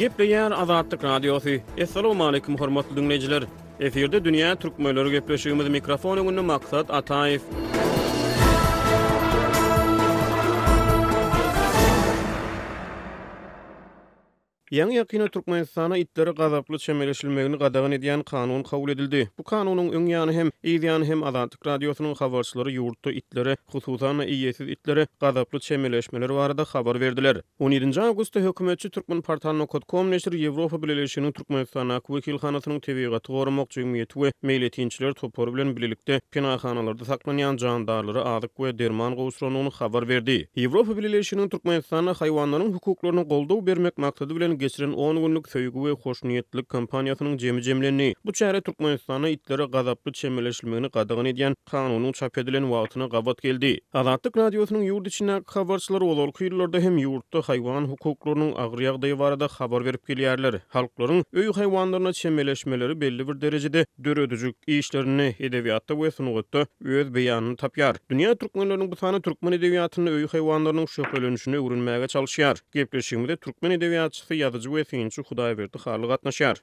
Gepleyen Azadlyk Radiosu. Assalamu alaykum hormatly dinleyijiler. Eferde dünýä türkmenleri gepleşýümiz mikrofon öňünde maksat Ataýew. Ýa-ni ýakyna Türkmenistana itleri gazaply çemeleşilmegini gadagan edýän kanun kabul edildi. Bu kanunyň öň ýany hem ýany hem Azadlyk Radiosynyň habarçylary ýurtda itleri, hususan iýesiz itleri gazaply çemeleşmeler barada habar berdiler. 17 awgustda hökümetçi Türkmen-Portal.com neşri Ýewropa Birleşiginiň Türkmenistana wekilhanasynyň tebigaty gorumak jemgyýeti we meýletinçiler topary bilen birlikde pinahanalarda saklanýan jandarlary azyk we derman gowşurynyny habar berdi. Ýewropa Birleşiginiň Türkmenistana haýwanlaryň hukuklaryny goldaw bermek maksady bilen geçiren 10 günlük söýgü we hoşniyetlik kampaniýasynyň jemi-jemlenýi. Bu çäre Türkmenistana itleri gazaply çemeleşilmegini gadagan edýän kanunyň çap edilen wagtyna gabat geldi. Azadlyk Radiosynyň ýurt içindäki habarçylary olarky ýyllarda hem ýurtda haýwan hukuklarynyň agyr ýagdaýy barada habar berip gelýärler. Halklaryň öý haýwanlaryna çemeleşmeleri belli bir derejede döredüjük işlerini edebiýatda we sungatda öz beýanyny tapýar. Dünýä türkmenläriniň bu sany türkmen edebiýatyny öý haýwanlarynyň şöhretlenişine öwrünmäge çalışýar. Gepleşigimizde türkmen edebiýatçysy ýazyjy we synçy Hudaýberdi Haly gatnaşýar.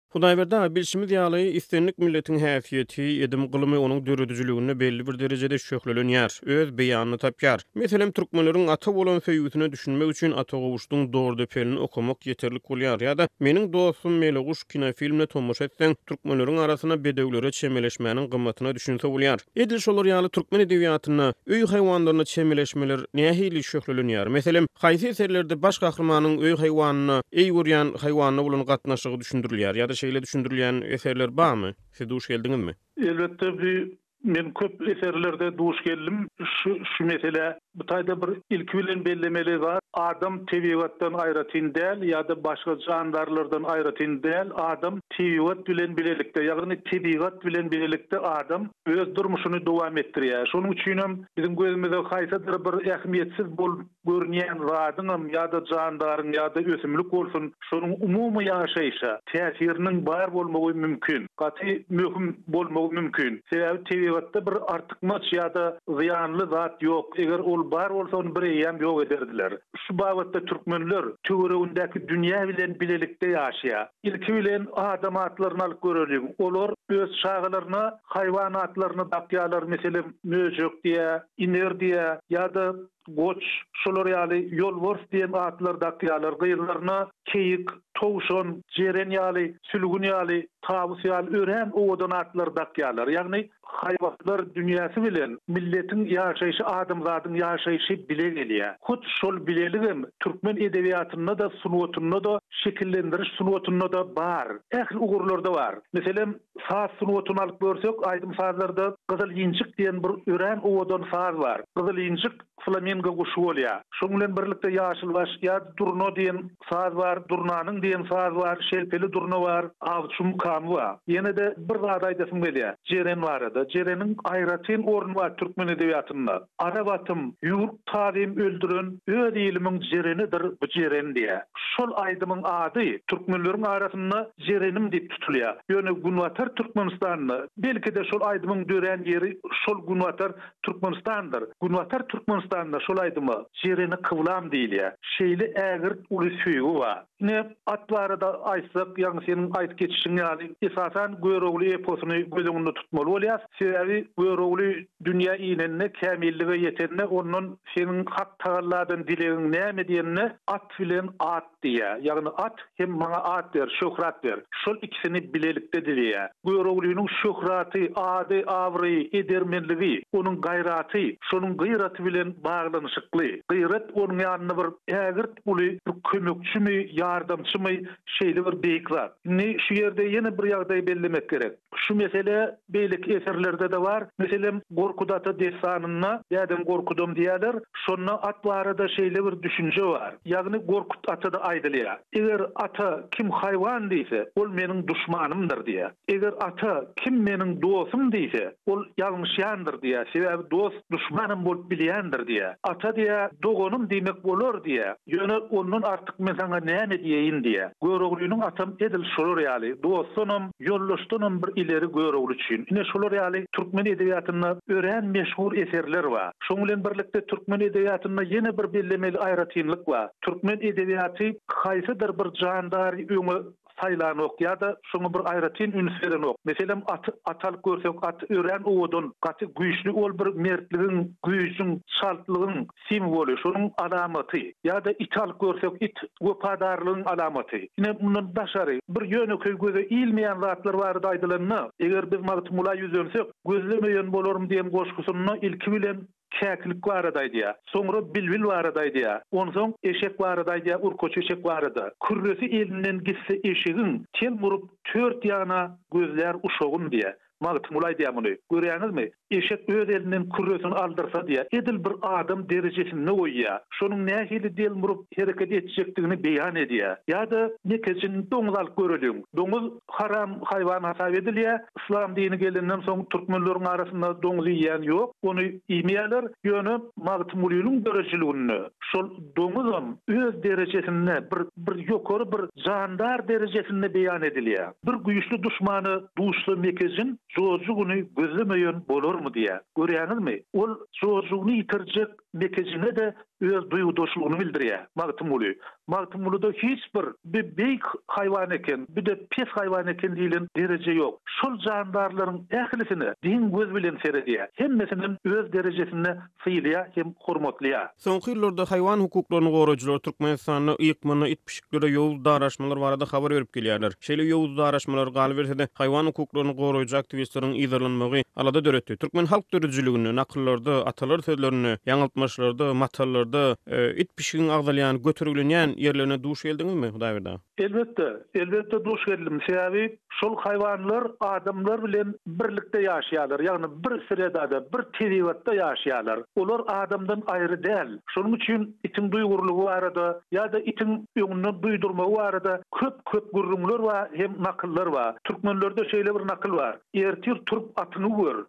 Hudaýberdi bilşimiz ýaly istenlik milletiň häsiýeti, edim gylymy onuň döredüjligine belli bir derejede şöhretlenýär, öz beýanyny tapýar. Meselem türkmenleriň ata bolan söýgüsine düşünmek üçin ata gowuşdyň dogry depelini okumak ýeterlik bolýar. Ýa-da meniň dostum Meleguş kinofilmine tomuş etseň türkmenleriň arasyna bedewlere çemeleşmäniň gymmatyna düşünse bolýar. Edil şolar ýaly türkmen edebiýatyna öý haýwanlaryna çemeleşmeler nähili şöhretlenýär. Meselem haýsy eserlerde baş gahrmanyň öý haýwanyna eýgürýän haýwanyna bolan gatnaşygy düşündirilýär. Ýa-da şeýle düşündirilýän eserler barmy? Siz duş geldiňizmi? Elbetde men köp eserlerde duş geldim. Şu mesele bu taýda bir ilki bilen bellemeli var. Adam tebigatdan aýratyn däl ýa-da başga jandarlardan aýratyn däl. Adam tebigat bilen bilelikde, ýagny tebigat bilen bilelikde adam öz durmuşyny dowam etdirýär. Şonuň üçin hem bizim gözümizde haýsadyr bir ähmiýetsiz görünýän radyňam ýa-da jandaryň ýa-da ösümlik bolsun, şonuň umumy ýaşaýşa täsiriniň bar bolmagy mümkin. Gaty möhüm bolmagy mümkin. Sebäbi tebigatda bir artykmaç ýa-da ziýanly zat ýok. Eger ol bar bolsa onu bir ýam ýok ederdiler. Şu bagatda türkmenler töweregindäki dünýä bilen bilelikde ýaşaýar. İlki bilen adam atlaryny alyp görelim. Olar öz şagalaryna haýwanatlaryny dakýarlar, meselem möjek diýe, iner diýe ýa-da goç, şolar ýaly ýolbors diýen atlar dakýarlar, gyýylaryna keyik, towşan, jeren ýaly, sülgün ýaly, tabus ýaly ören owadan atlar dakýarlar. Ýagny haýwanlar dünýäsi bilen milletiň ýaşaýşy, adamzatyň ýaşaýşy bile gelýär. Hut şol bileligim türkmen edebiýatyna da, sunwatyna da, şekillendiriş sunwatyna da bar. Ähli ugurlarda bar. Meselem saz sunwatyny alyp görsek, aýdym sazlarda gyzyl ýynçyk diýen bir ören owadan saz bar. Gyzyl ýynçyk flamengo guşy bolýar. Şoň bilen birlikde ýaşyl baş ýa durno diýen saz bar, durnanyň diýen saz bar, şelpeli durno bar, awçum kam bar. Ýene de bir zat aýdasym gelýär. Jeren barada, jereniň aýratyn orny bar türkmen edebiýatynda. Arabatym ýurt talim öldüren öz ilimiň jerenidir bu jeren diýär. Şol aýdymyň ady türkmenleriň arasynda jerenim diýip tutulýar. Ýöne Gunwatar Türkmenistanyny, belki de şol aýdymyň dören ýeri şol Gunwatar Türkmenistandyr. Gunwatar Türkmenistanyna şol aýdymy jereni kıwlam diýilýär. Şeýle ägir uly söýgü bar. Ne atlarada aýsak, ýagny senin aýt geçişiň ýaly esasan göregli eposyny gözüňde tutmaly bolýar. Sebäbi göregli dünýä iýnenne kämillige ýetenne onuň senin hak tagallardan dilegiň näme diýenne at bilen at diýär. Ýagny at hem maňa at der, şöhrat der. Şol ikisini bilelikde diýär. Göregliniň şöhraty, ady, awry, edermenligi, onuň gaýraty, şonuň gaýraty bilen baglanyşykly. Gaýrat onuň ýanyna bir ägirt uly, bir kömekçimi, ýardamçymy, şeýle bir beýik zat. Ne şu ýerde ýene bir ýagdaý bellemek gerek. Şu mesele beýlik eserlerde de var. Meselem Gorkudata destanyna ýa-da Gorkudum diýerler. Şonna at barada şeýle bir düşünje bar. Ýagny Gorkut atada aýdylýar. Eger ata kim haýwan diýse, ol meniň duşmanymdyr diýär. Eger ata kim meniň dostum diýse, ol ýalňyşýandyr diýär. Sebäbi dost duşmanym bolup bilýändir diýär. Ata diýär, dogonum diýmek bolar diýär. Ýöne onuň artyk men saňa näme diýeýin diýär. diye. Göreglüğünün atam edil şolur ýaly. Dostunum, yollaşdynam bir ileri göreglüçin. Ine şolur ýaly türkmen edebiýatyna ören meşhur eserler var. Şoň bilen birlikde türkmen edebiýatyna ýene bir bellemeli aýratynlyk var. Türkmen edebiýaty haýsydyr bir jandar öňe saylanok ya da şonu bir aýratyn ünsverenok. Meselem atal görsek at ören uwudun, gaty güýçli ol bir mertligiň, güýçüň, şaltlygyň simwolu, şonuň alamaty. Ya da ital görsek it wefadarlygyň alamaty. Ine bunun başary bir ýöneköy göze ilmeýän zatlar bar daýdylanma. Eger biz magtymula ýüzensek, gözlemeýän bolarum diýen goşgusyny ilki bilen käklik baradaydı. Sonra bilbil baradaydı. Onsoň eşek baradaydı, urkoç eşek barada. Kürresi elinden gitse eşeğin tel murup 4 ýana gözler uşogun diye. Magtymulay diýämini görýäňizmi? Eşek öz elinden kürresini aldyrsa diýä, edil bir adam derejesinde goýýar. Şonuň nähili del murup hereket etjekdigini beýan edýär. Ýa-da nekeçin doňuz alyp göreliň. Doňuz haram haýwan hasap edilýär. İslam dini gelenden soň türkmenleriň arasynda doňuz ýýän ýok. Ony iýmeýärler, ýöne magtymulynyň derejeligini. Şol doňuzam öz derejesinde bir ýokary bir jandar derejesinde beýan edilýär. Bir güýçli duşmany duşly mekezin jojugyny gözlemeýän bolarmy diýä. Görýäňizmi? Ol jojugyny ýitirjek mekezine de öz duýgudaşlygyny bildirýär. Magtymuluda hiç bir beýik haýwan eken, bir de pes haýwan eken diýilen dereje ýok. Şol jandarlaryň ählisini din göz bilen seredýär. Hemmesinin öz derejesinde syýlýar hem hormatlýar. Soňky ýyllarda haýwan hukuklaryny goraýjylar Türkmenistanyny ýykmany itpişiklere ýol daraşmalar barada habar berip gelýärler. Şeýle ýol daraşmalar galy berse de haýwan hukuklaryny goraýjy aktivistleriň ýyzarlanmagy alada döretdi. Türkmen halk döredjiligini, nakyllarda, atalar sözlerini, ýaňyltmaçlarda, matallarda itpişigiň agdalýan, götürilen yerlerine duş geldiňizmi Hudaýberda? Elbette duş geldim. Sebäbi şol haýwanlar adamlar bilen birlikde ýaşaýarlar. Ýagny bir sirede, bir tebigatda ýaşaýarlar. Olar adamdan aýry däl. Şonuň üçin itin duýgurlugy barada ýa-da itin öňüne duýdurmagy barada köp gurrumlar we hem nakyllar bar. Türkmenlerde şeýle bir nakyl bar. Ertir turup atyny gör.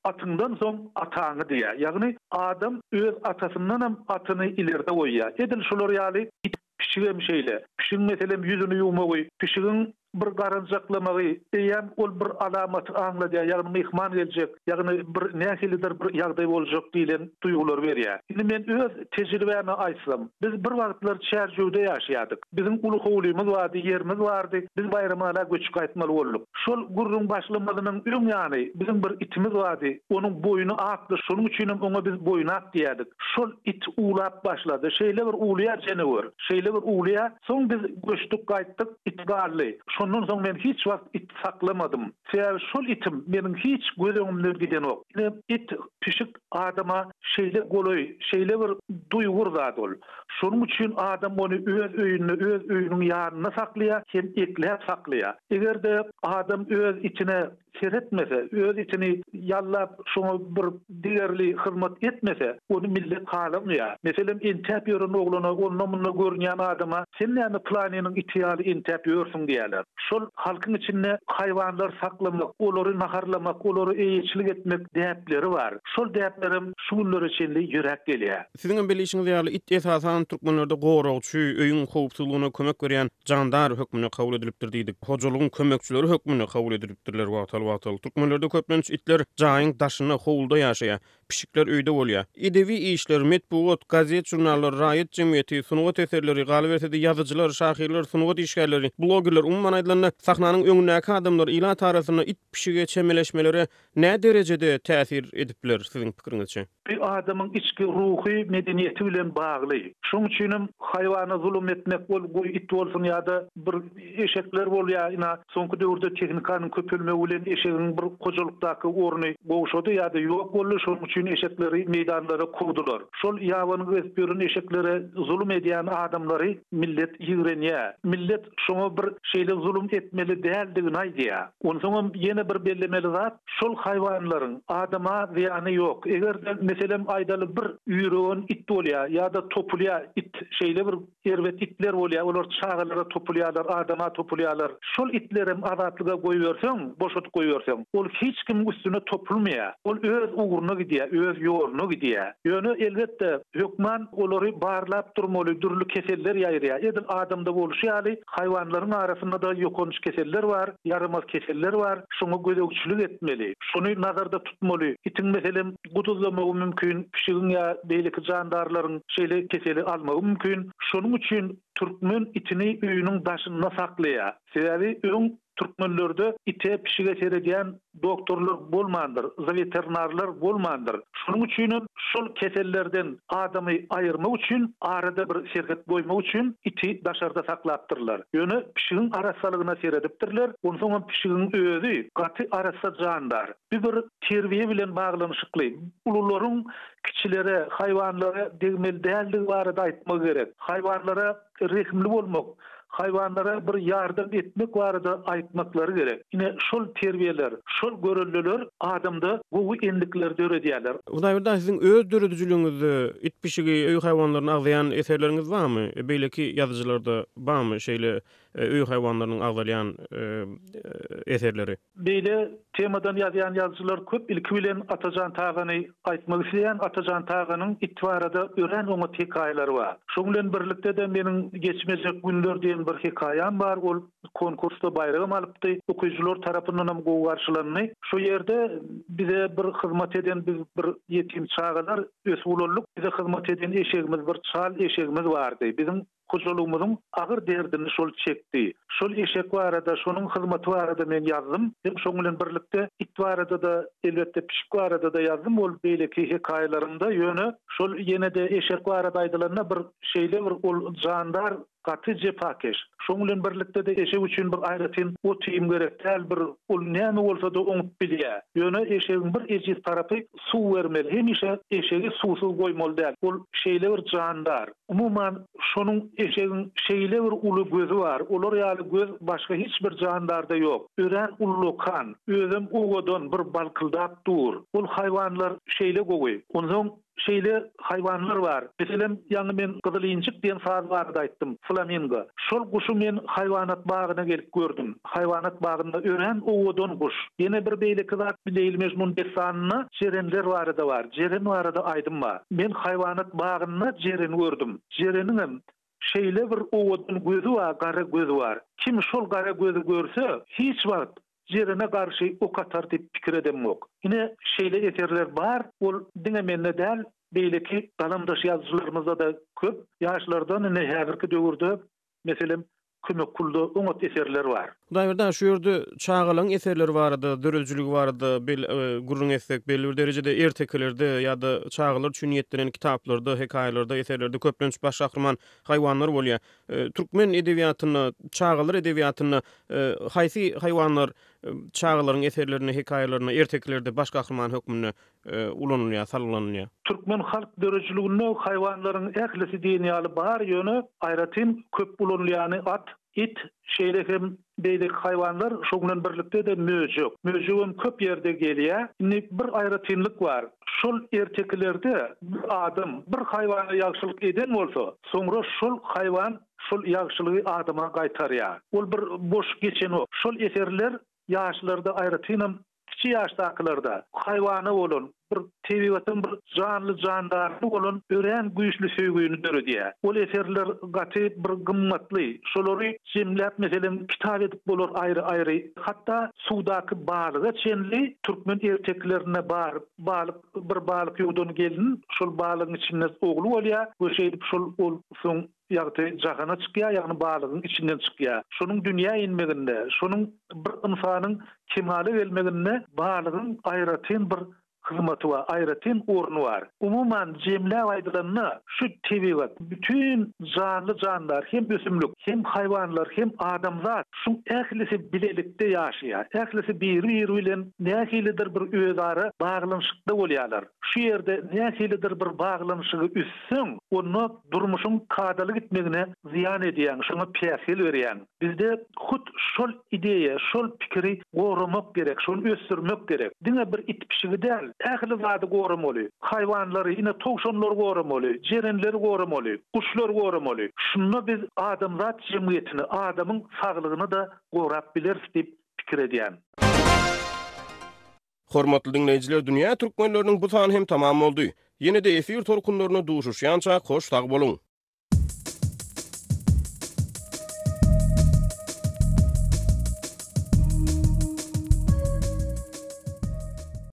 Atından soň ataňy diýär. Ýagny adam öz atasyndan hem atyny ilerde goýýar. Edil şolar ýaly pişigem şeýle. Pişigiň meselem ýüzüni ýuwmagy, pişigiň bir garanjaklamagy, eýem ol bir alamat aňladýar, ýagny mehman geljek, ýagny bir nähilidir bir ýagdaý boljak diýilen duýgular berýär. Indi men öz tejribämi aýtsam, biz bir wagtlar çärjewde ýaşaýardyk. Bizim ulu howlymyz bardy, ýerimiz bardy. Biz bayramalara göçüp gaýtmaly bolduk. Şol gurrun başlamagynyň öň ýany bizim bir itimiz bardy. Onuň boýuny atdy. Şonuň üçin oňa biz boýuny at diýerdik. Şol it uğlap başlady. Şeýle bir uğlaýar jenewer. Şeýle bir uğlaýar. Soň biz göçdük gaýtdyk itgarly. Şondan soň men hiç wagt it saklamadym. Sebäbi şol itim meniň hiç gözüňimden giden ok. It pişik adama şeýle goloy, şeýle bir duýgur zat ol. Şonuň üçin adam ony öz öýüniň ýanyna saklaýar, hem ekläp saklaýar. Egerde adam öz içine seretmese, öz içini yallap şoňa bir digerli hyzmat etmese, onu millet galamýar. Meselem intep ýören oglana, onunla görünýän adama sen näme planynyň itiýaly intep ýörsiň diýerler. Şol halkyň içinde haýwanlar saklamak, olary naharlamak, olary eýçilik etmek däpleri bar. Şol däplerim şuňlar üçin ýürek gelýär. Siziň bilişiňiz ýaly it esasan türkmenlerde goragçy, öýüň howpsuzlygyna kömek berýän jandar hökmüne kabul edilipdir diýdik. Hojalygyň kömekçileri hökmüne kabul edilipdirler watal. Türkmenlerde köplenç itler jaýyň daşyna howlda ýaşaýar. Pişikler öýde bolýar. Edebi işler, metbuat, gazet, jurnallar, raýat jemgyýeti, sunugat eserleri, galy berse ýazyjylar, şahyrlar, sunugat işgärleri, blogerler, umman aýdylanyň sahnaның öňündäki adamlar ila tarasyna it pişige çemeleşmeleri nä derejede täsir edipler siziň pikiriňizçe? Bir adamyň içki ruhy medeniýeti bilen bagly. Şoň üçin haýwana zulüm etmek bol it bolsun ýa-da bir eşekler bolýar. Ina soňky döwürde tehnikanyň köpelmegi bilen eşegiň bir gojalykdaky orny gowşady ýa-da ýok boldy. Şoň üçin eşekleri meydanlara kurdular. Şol ýawany geçip ýören eşeklere zulüm edýän adamlary millet ýigrenýär. Millet şoňa bir şeýle zulüm etmeli däldigini aýdýar. Onsoň ýene bir bellemeli zat, şol haýwanlaryň adama ziýany ýok. Eger meselem aýdaly bir ýüregän it bolýar ýa-da topulýar it, şeýle bir erbet itler bolýar, olar çağalara topulýarlar, adama topulýarlar. Şol itlerim azatlyga goýberseň, boşatyp goýberseň, ol hiç kim üstüne topulmaýar. Ol öz uğruna gidýär. gidiyor, öz yolunu gidiyor. Yönü elbette hükman olary barlap durmaly, dürlü keseller ýaýrýar. Edil adamda boluşýaly, hayvanlaryň arasynda da ýokunç keseller bar, yaramaz keseller bar. Şoňa gözegçilik etmeli. Şonu nazarda tutmaly. Itin meselem guduzlamagy mümkin, pişigin ýa beýleki jandarlaryň şeýle keseli almagy mümkin. Şonuň üçin türkmen itini öýüniň daşynda saklaýar. Sebebi öň Türkmenlerde ite pişige serediyen doktorlar bolmandır, veterinarlar bolmandır. Şunun üçün şol kesellerden adamı ayırmak üçün, arada bir şirket koymak üçün iti daşarda saklaptırlar. Yönü pişigin arasalığına serediptirler. Ondan sonra pişigin özü katı arasa jandar. Bir terbiye bilen bağlanışıklı. Uluların kiçilere, hayvanlara degmel däldi barada aýtmak gerek. Hayvanlara rehimli bolmak, hayvanlara bir yardım etmek barada aýtmaklary gerek. Ine şol terbiyeler, şol görüldüler adamda bu endikleri öğrediyorlar. Udaýberden sizin öz dörediçiligiňizde it pişigi, öý haywanlaryny aglayan eserleriniz barmy? Beýleki ýazyjylarda barmy şeýle öý haywanlaryny aglayan eserleri? Beýle temadan ýazýan ýazgyçylar köp. Ilki bilen Atajan Tağany aýtmak isleýän Atajan Tağanyň itwarada ören oňa hikaýelary bar. Şoň bilen birlikde de meniň geçmejek günler diýen bir hikaýam bar. Ol konkursda bayragam alypdy. Okuýjylar tarapyndan hem gowy garşylanyny. Şu ýerde bize bir hyzmat eden bir ýetim çağalar ösüwlük bize hyzmat eden eşegimiz bir çal eşegimiz bardy. Bizim kujulugymyzyň agyr derdini şol çekdi. Şol eşek barada, şonuň hyzmaty barada men ýazdym. Hem şoň bilen birlikde it barada da elbetde pişik barada da ýazdym. Ol beýleki hikaýalaryňda ýöne şol ýene-de eşek barada aýdylanyna bir şeýle bir ol jandar gaty jepakeş. Şoň bilen birlikde de eşek üçin bir aýratyn o tiýim gerek däl, bir ol näme bolsa da oňup bilýär. Ýöne eşegiň bir ejiz tarapy suw bermeli. Hemişe eşegi suwsuz goýmaly däl. Ol şeýle bir jandar. Umuman şonuň eşegiň şeýle bir uly gözü bar. Olar ýaly göz başga hiç bir jandarda ýok. Ören ullukan, özüm ugodan bir balkyldap dur. Ol haywanlar şeýle gowy. Ondan şeýle haywanlar bar. Meselem ýa-ni men gyzylyncık diýen saz barda aýtdym, flamingo. Şol guşy men haywanat bagyna gelip gördüm. Haywanat bagynda ören ugodan guş. Ýene bir beýleki zat bileýilmez mundesanyna jerenler barada bar. Jeren barada aýdym bar. Men haywanat bagyna jeren gördüm. Jereniň şeýle bir ugodan gözü bar, gara gözü bar. Kim şol gara gözü görse hiç wagt jerine garşy o katar diýip pikir edemok. Ine şeýle eserler bar, ol diňe menne däl, beýleki galamdaş ýazgyçylarymyzda da köp ýaşlardan ine häzirki döwürde meselem kömek kulda oňat eserler bar. Daýberden şu ýerde çağalan eserleri bardy, dörediçiligi bardy, gurrun etsek belli bir derejede ertekelerde ýa-da çağalar üçin ýetdiren kitaplarda, hekaýelerde, eserlerde köplenç baş gahryman haywanlar bolýar. Türkmen edebiýatyna, çağalar edebiýatyna haýsy haywanlar çağalaryň eserlerini, hekaýelerini ertekelerde baş gahryman hökmüne ulanylýar, salanylýar. Türkmen halk dörediçiliginde haywanlaryň ählisi diýen ýaly bar ýöne aýratyn köp ulanylýany at, it, şeýle hem beýleki haywanlar şoňdan birlikde de möjük. Möjügüm köp ýerde gelýär. Indi bir aýratynlyk bar. Şol erteklerde bir adam bir haywana ýagşylyk eden bolsa, soňra şol haywan şol ýagşylygy adama gaýtarýar. Ol bir boş geçen o. Şol eserler ýaşlarda aýratynam kiçi ýaşdakylarda haywana bolan bir tebigatyn bir janly jandarly bolan ören güýçli söýgüni döredýär. Ol eserler gaty bir gymmatly. Şolary jemläp meselem kitap edip bolar aýry-aýry. Hatda suwdaky balyga çenli türkmen erteklerine balyk bir balyk ýugdan gelin, şol balygyň içinde ogly bolýar. Göşeýip şol ol soň ýagty jahana çykýar, ýagny balygyň içinden çykýar. Şonuň dünýä inmeginde, şonuň bir insanyň kemale gelmeginde balygyň aýratyn bir hyzmaty bar, aýratyn orny bar. Umuman jemläp aýdylanyna şu tebigat bütün janly janlar, hem ösümlik, hem haywanlar, hem adamzat şu ählisi bilelikde ýaşaýar. Ählisi biri bilen nähilidir bir özara baglanyşykda bolýarlar. Şu ýerde nähilidir bir baglanyşygy üssün, onu durmuşyň kadaly gitmegine ziyan edýän, şoňa päsil berýän. Bizde hut şol ideýa, şol pikiri goramak gerek, şonu ösürmek gerek. Diňe bir it pişigi däl, ähli zady goramaly. Haywanlary, ine togşanlar goramaly, jerenleri goramaly, kuşlar goramaly. Şunu biz adamzat jemgyýetini, adamyň saglygyny da gorap bileris diýip pikir edýän. Hormatly dinleyijiler, dünýä türkmenläriniň bu sany hem tamam boldy. Ýene-de efir torkunlaryna duşuşýança hoş tag boluň.